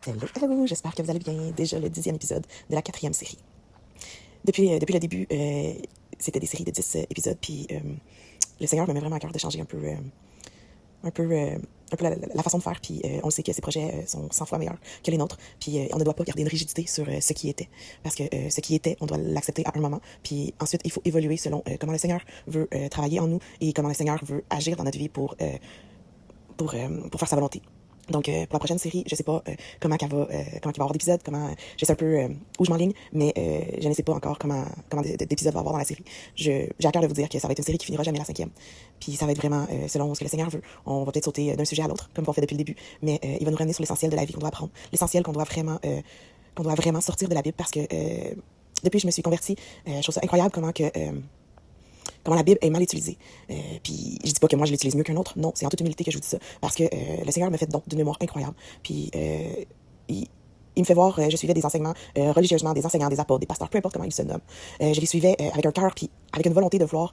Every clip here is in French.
Hello, hello, j'espère que vous allez bien. Déjà le 10e épisode de la 4e série. Depuis le début, c'était des séries de 10 épisodes, puis le Seigneur me met vraiment à cœur de changer un peu, euh, un peu la façon de faire, puis on sait que ces projets sont 100 fois meilleurs que les nôtres, puis on ne doit pas garder une rigidité sur ce qui était, parce que ce qui était, on doit l'accepter à un moment, puis ensuite il faut évoluer selon comment le Seigneur veut travailler en nous et comment le Seigneur veut agir dans notre vie pour faire sa volonté. Donc, pour la prochaine série, je sais pas comment il va y avoir d'épisodes, je sais un peu où je m'enligne, mais je ne sais pas encore comment d'épisodes va y avoir dans la série. J'ai à cœur de vous dire que ça va être une série qui finira jamais la 5e. Puis ça va être vraiment selon ce que le Seigneur veut. On va peut-être sauter d'un sujet à l'autre, comme on fait depuis le début, mais il va nous ramener sur l'essentiel de la vie qu'on doit apprendre, l'essentiel qu'on doit vraiment sortir de la Bible, parce que depuis que je me suis convertie, je trouve ça incroyable comment la Bible est mal utilisée. Puis je dis pas que moi je l'utilise mieux qu'un autre, non, c'est en toute humilité que je vous dis ça, parce que le Seigneur me fait don d'une mémoire incroyable. Puis il me fait voir, je suivais des enseignements religieusement, des enseignants, des apôtres, des pasteurs, peu importe comment ils se nomment. Je les suivais avec un cœur, puis avec une volonté de vouloir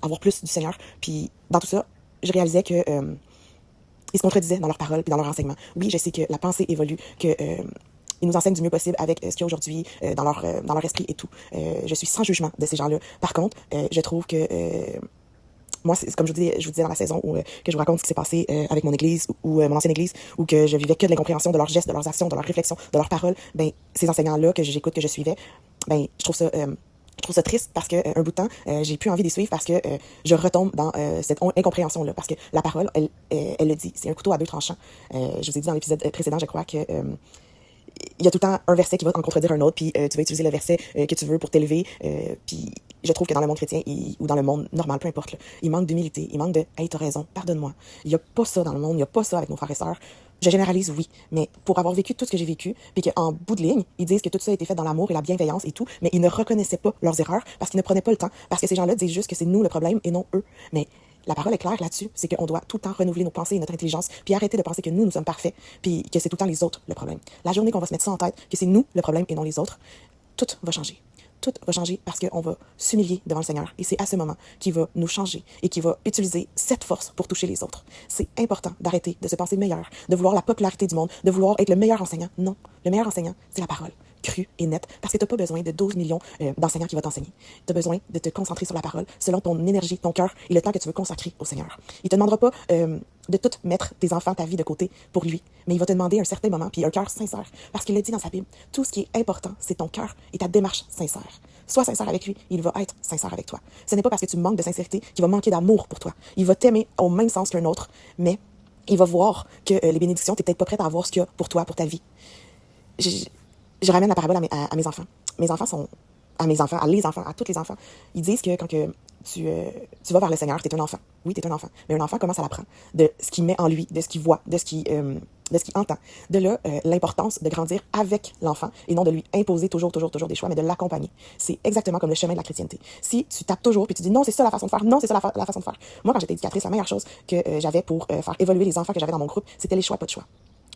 avoir plus du Seigneur. Puis dans tout ça, je réalisais que ils se contredisaient dans leurs paroles et dans leurs enseignements. Oui, je sais que la pensée évolue, que ils nous enseignent du mieux possible avec ce qu'il y a aujourd'hui dans leur esprit et tout. Je suis sans jugement de ces gens-là. Par contre, je trouve que moi, c'est comme je vous disais dans la saison où que je vous raconte ce qui s'est passé avec mon église ou mon ancienne église, où que je vivais que de l'incompréhension de leurs gestes, de leurs actions, de leurs réflexions, de leurs paroles. Ben, ces enseignants-là que j'écoute, que je suivais, ben, je trouve ça triste parce que un bout de temps, j'ai plus envie de les suivre parce que je retombe dans cette incompréhension-là. Parce que la parole, elle le dit, c'est un couteau à deux tranchants. Je vous ai dit dans l'épisode précédent, je crois que il y a tout le temps un verset qui va en contredire un autre, puis tu vas utiliser le verset que tu veux pour t'élever, puis je trouve que dans le monde chrétien ou dans le monde normal, peu importe, là, il manque d'humilité, il manque de « Hey, t'as raison, pardonne-moi ». Il n'y a pas ça dans le monde, il n'y a pas ça avec nos frères et sœurs. Je généralise, oui, mais pour avoir vécu tout ce que j'ai vécu, puis qu'en bout de ligne, ils disent que tout ça a été fait dans l'amour et la bienveillance et tout, mais ils ne reconnaissaient pas leurs erreurs parce qu'ils ne prenaient pas le temps, parce que ces gens-là disent juste que c'est nous le problème et non eux. Mais la parole est claire là-dessus, c'est qu'on doit tout le temps renouveler nos pensées et notre intelligence, puis arrêter de penser que nous sommes parfaits, puis que c'est tout le temps les autres le problème. La journée qu'on va se mettre ça en tête, que c'est nous le problème et non les autres, tout va changer. Tout va changer parce qu'on va s'humilier devant le Seigneur. Et c'est à ce moment qu'il va nous changer et qu'il va utiliser cette force pour toucher les autres. C'est important d'arrêter de se penser meilleur, de vouloir la popularité du monde, de vouloir être le meilleur enseignant. Non, le meilleur enseignant, c'est la parole, crue et nette, parce que tu n'as pas besoin de 12 millions d'enseignants qui vont t'enseigner. Tu as besoin de te concentrer sur la parole, selon ton énergie, ton cœur et le temps que tu veux consacrer au Seigneur. Il ne te demandera pas de tout mettre tes enfants, ta vie de côté pour lui, mais il va te demander un certain moment, puis un cœur sincère, parce qu'il le dit dans sa Bible. Tout ce qui est important, c'est ton cœur et ta démarche sincère. Sois sincère avec lui, il va être sincère avec toi. Ce n'est pas parce que tu manques de sincérité qu'il va manquer d'amour pour toi. Il va t'aimer au même sens qu'un autre, mais il va voir que les bénédictions, tu n'es peut-être pas prête à avoir ce qu'il y a pour toi, pour ta vie. Je ramène la parabole à mes enfants. Mes enfants sont... à tous les enfants. Ils disent que quand tu vas vers le Seigneur, tu es un enfant. Oui, tu es un enfant. Mais un enfant, comment ça l'apprend? De ce qu'il met en lui, de ce qu'il voit, de ce qu'il entend. De là, l'importance de grandir avec l'enfant et non de lui imposer toujours des choix, mais de l'accompagner. C'est exactement comme le chemin de la chrétienté. Si tu tapes toujours puis tu dis non, c'est ça la façon de faire, non, c'est ça la façon de faire. Moi, quand j'étais éducatrice, la meilleure chose que j'avais pour faire évoluer les enfants que j'avais dans mon groupe, c'était les choix, pas de choix.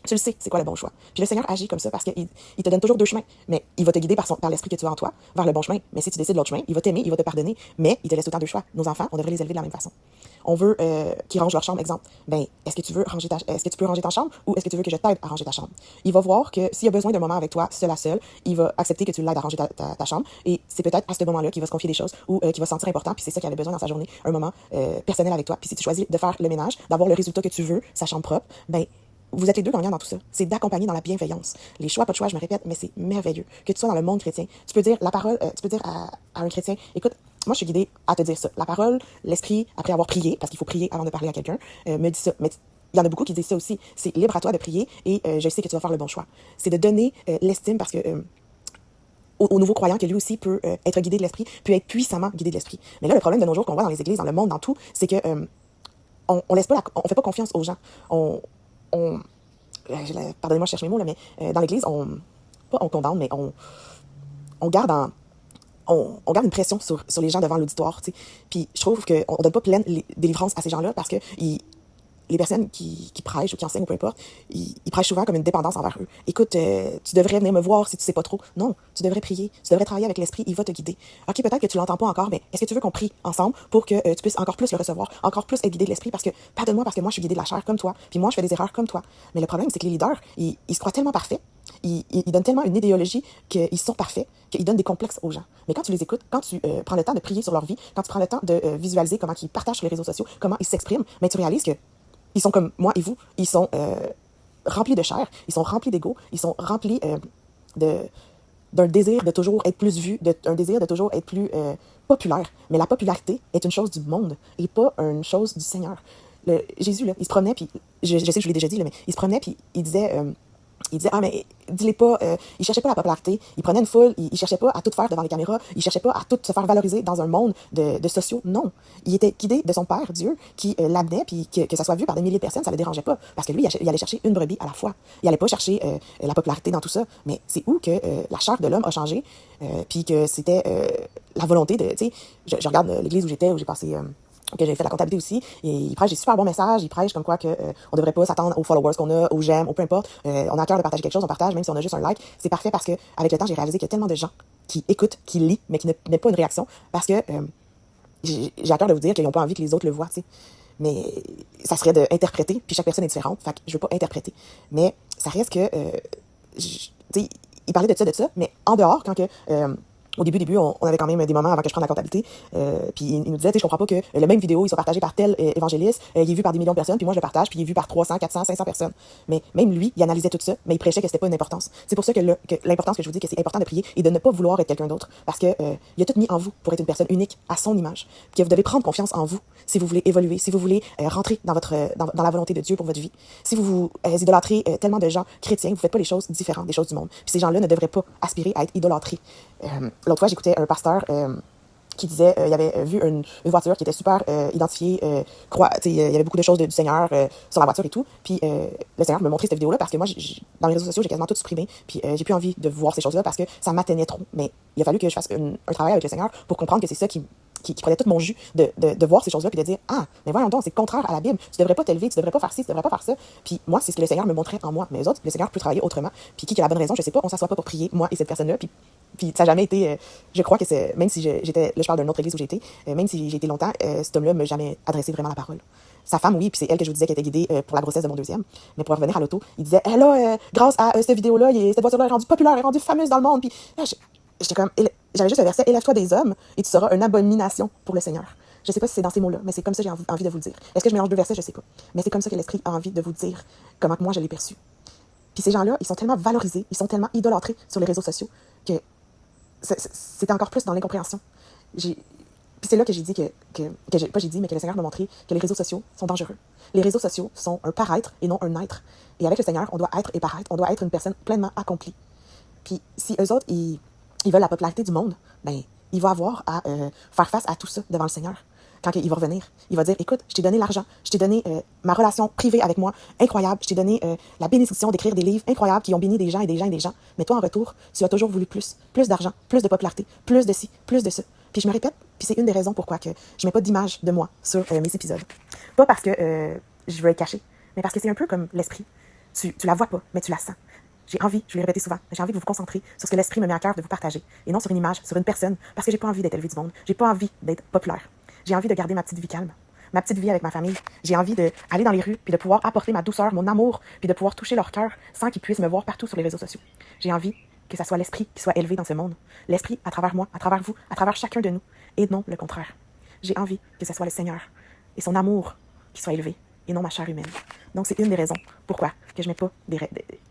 Tu le sais, c'est quoi le bon choix. Puis le Seigneur agit comme ça parce qu'il te donne toujours deux chemins. Mais il va te guider par l'esprit que tu as en toi vers le bon chemin. Mais si tu décides l'autre chemin, il va t'aimer, il va te pardonner. Mais il te laisse tout le temps deux choix. Nos enfants, on devrait les élever de la même façon. On veut qu'ils rangent leur chambre, exemple. Ben, est-ce que tu peux ranger ta chambre ou est-ce que tu veux que je t'aide à ranger ta chambre? Il va voir que s'il a besoin d'un moment avec toi, seul à seul, il va accepter que tu l'aides à ranger ta chambre. Et c'est peut-être à ce moment-là qu'il va se confier des choses ou qu'il va se sentir important. Puis c'est ça qu'il avait besoin dans sa journée, un moment personnel avec toi. Puis si tu choisis de faire le ménage, d'avoir le résultat que tu veux, sa chambre propre, ben vous êtes les deux gagnants dans tout ça. C'est d'accompagner dans la bienveillance. Les choix, pas de choix, je me répète, mais c'est merveilleux. Que tu sois dans le monde chrétien, tu peux dire la parole, tu peux dire à un chrétien, écoute, moi je suis guidée à te dire ça. La parole, l'esprit, après avoir prié, parce qu'il faut prier avant de parler à quelqu'un, me dit ça. Mais il y en a beaucoup qui disent ça aussi. C'est libre à toi de prier et je sais que tu vas faire le bon choix. C'est de donner l'estime parce que au nouveau croyant que lui aussi peut être guidé de l'esprit, peut être puissamment guidé de l'esprit. Mais là, le problème de nos jours qu'on voit dans les églises, dans le monde, dans tout, c'est que on laisse pas on fait pas confiance aux gens. Pardonnez-moi, je cherche mes mots, là, mais dans l'Église, pas on condamne, mais on garde on garde une pression sur les gens devant l'auditoire, tu sais. Puis je trouve qu'on ne donne pas pleine délivrance à ces gens-là parce qu'ils les personnes qui prêchent ou qui enseignent ou peu importe, ils prêchent souvent comme une dépendance envers eux. Écoute, tu devrais venir me voir si tu sais pas trop. Non, tu devrais prier, tu devrais travailler avec l'Esprit, il va te guider. Ok, peut-être que tu l'entends pas encore, mais est-ce que tu veux qu'on prie ensemble pour que tu puisses encore plus le recevoir, encore plus être guidé de l'Esprit? Parce que, pardonne-moi, parce que moi, je suis guidé de la chair comme toi, puis moi, je fais des erreurs comme toi. Mais le problème, c'est que les leaders, ils se croient tellement parfaits, ils donnent tellement une idéologie qu'ils sont parfaits, qu'ils donnent des complexes aux gens. Mais quand tu les écoutes, quand tu prends le temps de prier sur leur vie, quand tu prends le temps de visualiser comment ils partagent sur les réseaux sociaux, comment ils s'expriment, mais tu réalises que ils sont comme moi et vous, ils sont remplis de chair, ils sont remplis d'ego, ils sont remplis de d'un désir de toujours être plus vu, d'un désir de toujours être plus populaire. Mais la popularité est une chose du monde et pas une chose du Seigneur. Jésus, là, il se promenait, puis je sais que je l'ai déjà dit, là, mais il se promenait, puis il disait, ah, mais dis-les pas, il cherchait pas la popularité, il prenait une foule, il cherchait pas à tout faire devant les caméras, il cherchait pas à tout se faire valoriser dans un monde de sociaux, non. Il était guidé de son Père, Dieu, qui l'amenait, puis que ça soit vu par des milliers de personnes, ça le dérangeait pas, parce que lui, il allait chercher une brebis à la fois. Il allait pas chercher la popularité dans tout ça, mais c'est où que la chair de l'homme a changé, puis que c'était la volonté de, tu sais, je regarde l'église où j'étais, où j'ai passé... que j'ai fait la comptabilité aussi, et il prêche des super bons messages, il prêche comme quoi que on devrait pas s'attendre aux followers qu'on a, aux j'aime, ou peu importe, on a à cœur de partager quelque chose, on partage, même si on a juste un like, c'est parfait parce que avec le temps, j'ai réalisé qu'il y a tellement de gens qui écoutent, qui lisent, mais qui n'ont pas une réaction, parce que j'ai à cœur de vous dire qu'ils n'ont pas envie que les autres le voient, tu sais. Mais ça serait d'interpréter, puis chaque personne est différente, fait que je veux pas interpréter. Mais ça reste que, tu sais, il parlait de ça, mais en dehors, quand que... au début, on avait quand même des moments avant que je prenne la comptabilité. Puis il nous disait, tu sais, je comprends pas que le même vidéo, il soit partagé par tel évangéliste, il est vu par des millions de personnes, puis moi je le partage, puis il est vu par 300, 400, 500 personnes. Mais même lui, il analysait tout ça, mais il prêchait que c'était pas une importance. C'est pour ça que l'importance que je vous dis que c'est important de prier et de ne pas vouloir être quelqu'un d'autre. Parce que il a tout mis en vous pour être une personne unique à son image. Puis que vous devez prendre confiance en vous si vous voulez évoluer, si vous voulez rentrer dans la volonté de Dieu pour votre vie. Si vous idolâtrez tellement de gens chrétiens, vous faites pas les choses différentes des choses du monde. Puis ces gens-là ne devraient pas aspirer à être idolâtrés. L'autre fois, j'écoutais un pasteur qui disait il avait vu une voiture qui était super identifiée, il y avait beaucoup de choses du Seigneur sur la voiture et tout. Puis le Seigneur me montrait cette vidéo-là parce que moi, dans les réseaux sociaux, j'ai quasiment tout supprimé. Puis j'ai plus envie de voir ces choses-là parce que ça m'atteignait trop. Mais il a fallu que je fasse un travail avec le Seigneur pour comprendre que c'est ça qui prenait tout mon jus de voir ces choses-là puis de dire ah mais voyons donc c'est contraire à la Bible, tu devrais pas t'élever, tu devrais pas faire ci, tu devrais pas faire ça. Puis moi c'est ce que le Seigneur me montrait en moi, mais les autres le Seigneur peut travailler autrement. Puis qui a la bonne raison, je sais pas, on s'assoit pas pour prier moi et cette personne-là. Puis ça n'a jamais été je crois que c'est même si j'étais là je parle d'une autre église où j'étais même si j'ai été longtemps cet homme-là m'a jamais adressé vraiment la parole. Sa femme, oui, puis c'est elle que je vous disais qui était guidée pour la grossesse de mon deuxième. Mais pour revenir à l'auto, il disait là grâce à cette vidéo-là, cette voiture-là est rendue populaire, elle est rendue fameuse dans le monde. Puis là, j'étais comme j'avais juste le verset élève-toi des hommes et tu seras une abomination pour le Seigneur. Je sais pas si c'est dans ces mots-là, mais c'est comme ça que j'ai envie de vous le dire. Est-ce que je mélange deux versets? Je sais pas. Mais c'est comme ça que l'Esprit a envie de vous dire comment moi je l'ai perçu. Puis ces gens-là, ils sont tellement valorisés, ils sont tellement idolâtrés sur les réseaux sociaux que c'était encore plus dans l'incompréhension. Puis c'est là que j'ai dit pas j'ai dit, mais que le Seigneur m'a montré que les réseaux sociaux sont dangereux. Les réseaux sociaux sont un paraître et non un être. Et avec le Seigneur, on doit être et paraître, on doit être une personne pleinement accomplie. Puis si eux autres, ils veulent la popularité du monde, ben il va avoir à faire face à tout ça devant le Seigneur. Quand il va revenir, il va dire, écoute, je t'ai donné l'argent, je t'ai donné ma relation privée avec moi, incroyable, je t'ai donné la bénédiction d'écrire des livres incroyables qui ont béni des gens et des gens et des gens. Mais toi, en retour, tu as toujours voulu plus d'argent, plus de popularité, plus de ci, plus de ça. Puis je me répète, puis c'est une des raisons pourquoi que je mets pas d'image de moi sur mes épisodes. Pas parce que je veux être cachée, mais parce que c'est un peu comme l'esprit. Tu la vois pas, mais tu la sens. J'ai envie, je vais le répéter souvent, j'ai envie de vous concentrer sur ce que l'Esprit me met à cœur de vous partager, et non sur une image, sur une personne, parce que j'ai pas envie d'être élevé du monde, j'ai pas envie d'être populaire. J'ai envie de garder ma petite vie calme, ma petite vie avec ma famille. J'ai envie d'aller dans les rues, puis de pouvoir apporter ma douceur, mon amour, puis de pouvoir toucher leur cœur sans qu'ils puissent me voir partout sur les réseaux sociaux. J'ai envie que ça soit l'Esprit qui soit élevé dans ce monde. L'Esprit à travers moi, à travers vous, à travers chacun de nous, et non le contraire. J'ai envie que ce soit le Seigneur et son amour qui soit élevé, et non ma chair humaine. Donc, c'est une des raisons pourquoi que je mets pas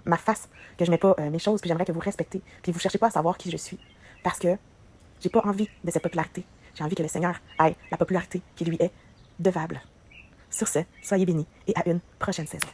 ma face, que je mets pas mes choses, puis j'aimerais que vous respectez, puis vous cherchez pas à savoir qui je suis. Parce que j'ai pas envie de cette popularité. J'ai envie que le Seigneur ait la popularité qui lui est devable. Sur ce, soyez bénis et à une prochaine saison.